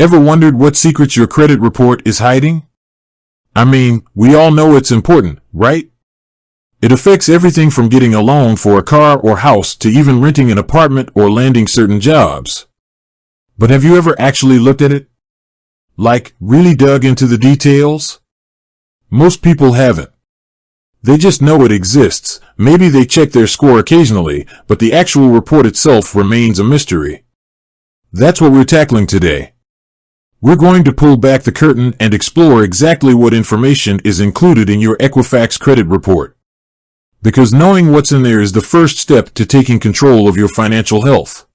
Ever wondered what secrets your credit report is hiding? I mean, we all know it's important, right? It affects everything from getting a loan for a car or house to even renting an apartment or landing certain jobs. But have you ever actually looked at it? Like, really dug into the details? Most people haven't. They just know it exists. Maybe they check their score occasionally, but the actual report itself remains a mystery. That's what we're tackling today. We're going to pull back the curtain and explore exactly what information is included in your Equifax credit report. Because knowing what's in there is the first step to taking control of your financial health.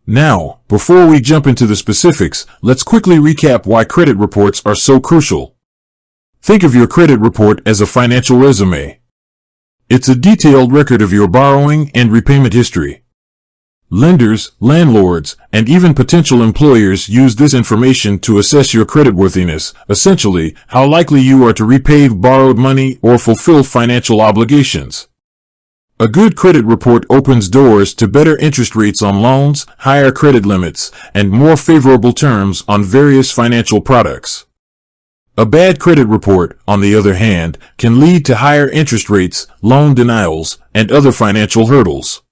Now, before we jump into the specifics, let's quickly recap why credit reports are so crucial. Think of your credit report as a financial resume. It's a detailed record of your borrowing and repayment history. Lenders, landlords, and even potential employers use this information to assess your creditworthiness, essentially, how likely you are to repay borrowed money or fulfill financial obligations. A good credit report opens doors to better interest rates on loans, higher credit limits, and more favorable terms on various financial products. A bad credit report, on the other hand, can lead to higher interest rates, loan denials, and other financial hurdles.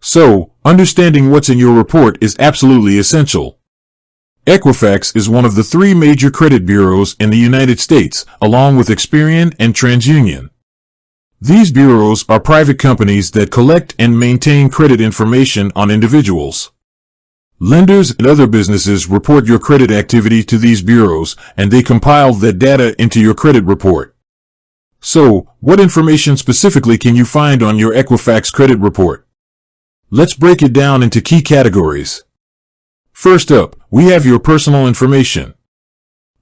So, understanding what's in your report is absolutely essential. Equifax is one of the 3 major credit bureaus in the United States, along with Experian and TransUnion. These bureaus are private companies that collect and maintain credit information on individuals. Lenders and other businesses report your credit activity to these bureaus, and they compile that data into your credit report. So, what information specifically can you find on your Equifax credit report? Let's break it down into key categories. First up, we have your personal information.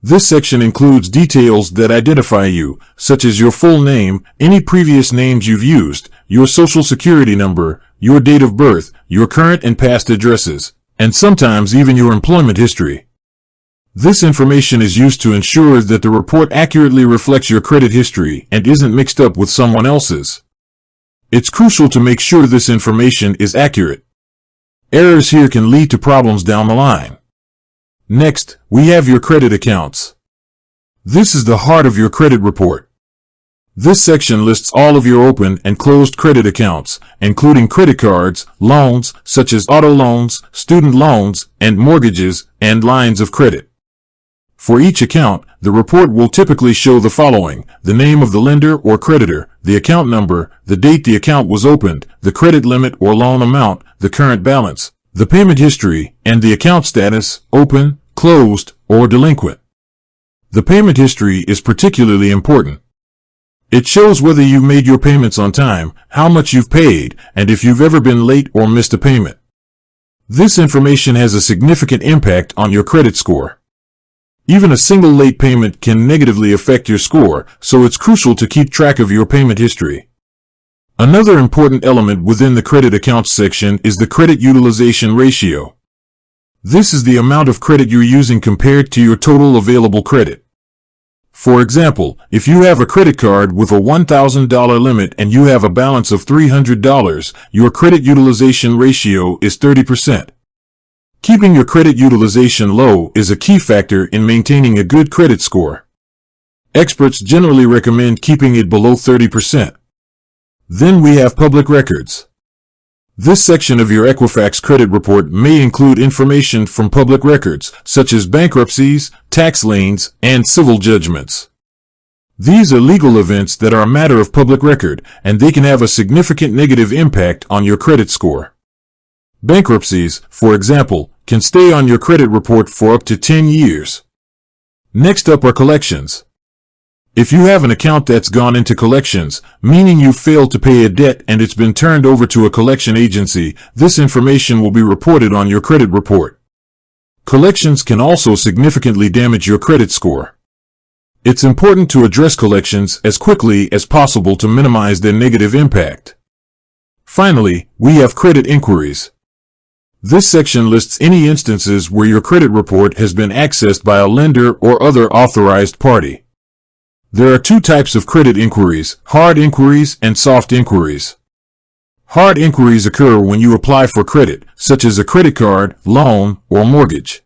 This section includes details that identify you, such as your full name, any previous names you've used, your social security number, your date of birth, your current and past addresses, and sometimes even your employment history. This information is used to ensure that the report accurately reflects your credit history and isn't mixed up with someone else's. It's crucial to make sure this information is accurate. Errors here can lead to problems down the line. Next, we have your credit accounts. This is the heart of your credit report. This section lists all of your open and closed credit accounts, including credit cards, loans, such as auto loans, student loans, and mortgages, and lines of credit. For each account, the report will typically show the following: the name of the lender or creditor, the account number, the date the account was opened, the credit limit or loan amount, the current balance, the payment history, and the account status, open, closed, or delinquent. The payment history is particularly important. It shows whether you've made your payments on time, how much you've paid, and if you've ever been late or missed a payment. This information has a significant impact on your credit score. Even a single late payment can negatively affect your score, so it's crucial to keep track of your payment history. Another important element within the credit accounts section is the credit utilization ratio. This is the amount of credit you're using compared to your total available credit. For example, if you have a credit card with a $1,000 limit and you have a balance of $300, your credit utilization ratio is 30%. Keeping your credit utilization low is a key factor in maintaining a good credit score. Experts generally recommend keeping it below 30%. Then we have public records. This section of your Equifax credit report may include information from public records, such as bankruptcies, tax liens, and civil judgments. These are legal events that are a matter of public record, and they can have a significant negative impact on your credit score. Bankruptcies, for example, can stay on your credit report for up to 10 years. Next up are collections. If you have an account that's gone into collections, meaning you failed to pay a debt and it's been turned over to a collection agency, this information will be reported on your credit report. Collections can also significantly damage your credit score. It's important to address collections as quickly as possible to minimize their negative impact. Finally, we have credit inquiries. This section lists any instances where your credit report has been accessed by a lender or other authorized party. There are 2 types of credit inquiries: hard inquiries and soft inquiries. Hard inquiries occur when you apply for credit, such as a credit card, loan, or mortgage.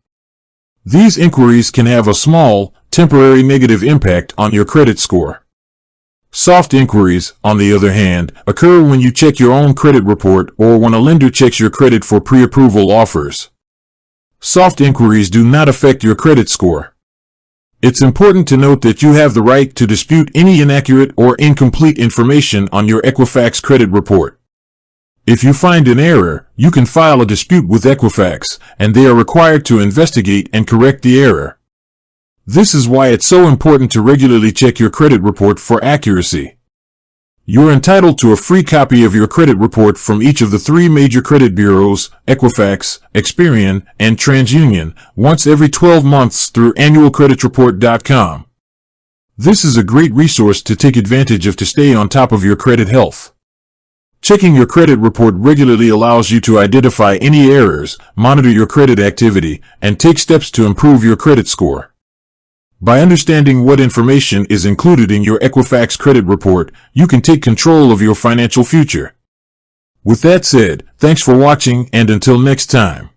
These inquiries can have a small, temporary negative impact on your credit score. Soft inquiries, on the other hand, occur when you check your own credit report or when a lender checks your credit for pre-approval offers. Soft inquiries do not affect your credit score. It's important to note that you have the right to dispute any inaccurate or incomplete information on your Equifax credit report. If you find an error, you can file a dispute with Equifax, and they are required to investigate and correct the error. This is why it's so important to regularly check your credit report for accuracy. You're entitled to a free copy of your credit report from each of the 3 major credit bureaus, Equifax, Experian, and TransUnion, once every 12 months through annualcreditreport.com. This is a great resource to take advantage of to stay on top of your credit health. Checking your credit report regularly allows you to identify any errors, monitor your credit activity, and take steps to improve your credit score. By understanding what information is included in your Equifax credit report, you can take control of your financial future. With that said, thanks for watching, and until next time.